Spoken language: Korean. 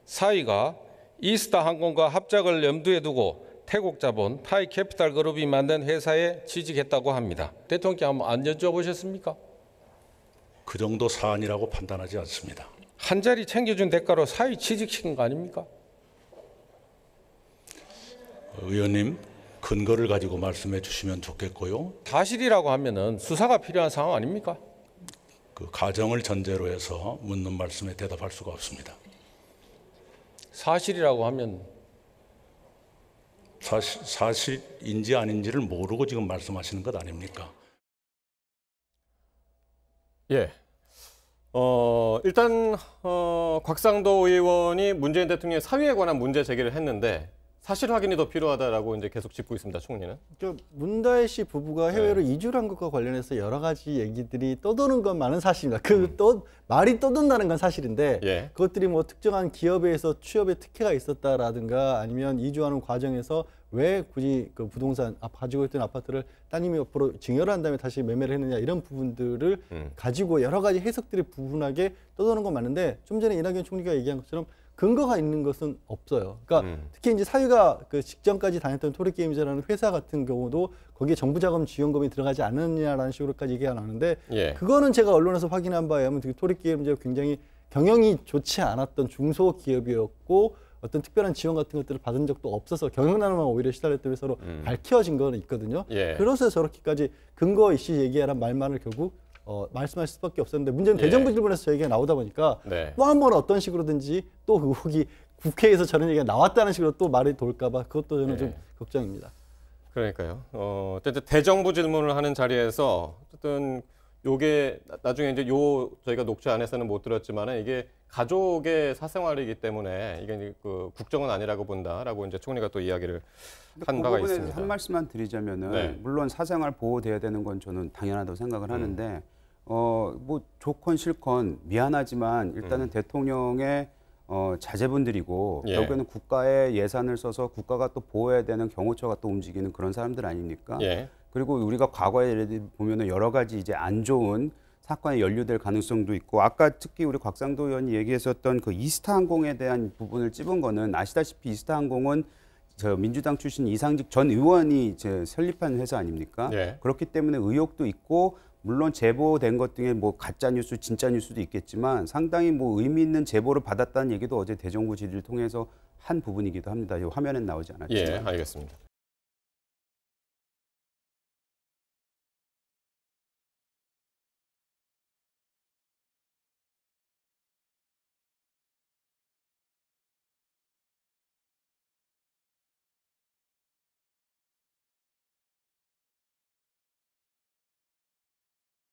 사위가 이스타 항공과 합작을 염두에 두고 태국 자본 타이캐피탈 그룹이 만든 회사에 취직했다고 합니다. 대통령께 한번 안 여쭤보셨습니까? 그 정도 사안이라고 판단하지 않습니다. 한 자리 챙겨준 대가로 사위 취직시킨 거 아닙니까? 의원님, 근거를 가지고 말씀해 주시면 좋겠고요. 사실이라고 하면은 수사가 필요한 상황 아닙니까? 그 가정을 전제로 해서 묻는 말씀에 대답할 수가 없습니다. 사실이라고 하면 사실인지 아닌지를 모르고 지금 말씀하시는 것 아닙니까? 예. 일단 곽상도 의원이 문재인 대통령의 사위에 관한 문제 제기를 했는데 사실 확인이 더 필요하다라고 이제 계속 짚고 있습니다. 총리는. 문다혜 씨 부부가 해외로 이주를 한 것과 관련해서 여러 가지 얘기들이 떠도는 것만은 사실입니다. 말이 떠돈다는 건 사실인데 예. 그것들이 뭐 특정한 기업에서 취업에 특혜가 있었다라든가 아니면 이주하는 과정에서 왜 굳이 그 부동산 가지고 있던 아파트를 따님이 옆으로 증여를 한 다음에 다시 매매를 했느냐 이런 부분들을 가지고 여러 가지 해석들이 부분하게 떠도는 건 맞는데 좀 전에 이낙연 총리가 얘기한 것처럼 근거가 있는 것은 없어요. 그러니까 특히 이제 사위가 그 직전까지 다녔던 토리게임즈라는 회사 같은 경우도 거기에 정부자금 지원금이 들어가지 않느냐라는 식으로까지 얘기가 나오는데 예. 그거는 제가 언론에서 확인한 바에 의하면 토리게임즈가 굉장히 경영이 좋지 않았던 중소기업이었고 어떤 특별한 지원 같은 것들을 받은 적도 없어서 경영난에만 오히려 시달렸던 회사로 밝혀진 건 있거든요. 예. 그래서 저렇게까지 근거 이씨 얘기하란 말만을 결국 말씀하실 수밖에 없었는데 문제는 대정부 질문에서 저 얘기가 나오다 보니까 네. 또 한 번 어떤 식으로든지 또 의혹이 국회에서 저런 얘기가 나왔다는 식으로 또 말이 돌까 봐 그것도 저는 좀 걱정입니다. 그러니까요. 어쨌든 대정부 질문을 하는 자리에서 어쨌든 요게 나중에 이제 저희가 녹취 안에서는 못 들었지만은 이게 가족의 사생활이기 때문에 이게 이제 그 국정은 아니라고 본다라고 이제 총리가 또 이야기를 한 바가 있습니다. 한 말씀만 드리자면은 네. 물론 사생활 보호돼야 되는 건 저는 당연하다고 생각을 하는데 뭐 좋건 싫건 미안하지만 일단은 대통령의 자제분들이고 예. 결국에는 국가의 예산을 써서 국가가 또 보호해야 되는 경호처가 또 움직이는 그런 사람들 아닙니까? 예. 그리고 우리가 과거에 예를 들어 보면은 여러 가지 이제 안 좋은 사건에 연루될 가능성도 있고 아까 특히 우리 곽상도 의원이 얘기했었던 그 이스타항공에 대한 부분을 찝은 거는 아시다시피 이스타항공은 저 민주당 출신 이상직 전 의원이 이제 설립한 회사 아닙니까? 예. 그렇기 때문에 의혹도 있고 물론 제보된 것 중에 뭐 가짜 뉴스, 진짜 뉴스도 있겠지만 상당히 뭐 의미 있는 제보를 받았다는 얘기도 어제 대정부 질의를 통해서 한 부분이기도 합니다. 화면엔 나오지 않았지만. 예, 알겠습니다.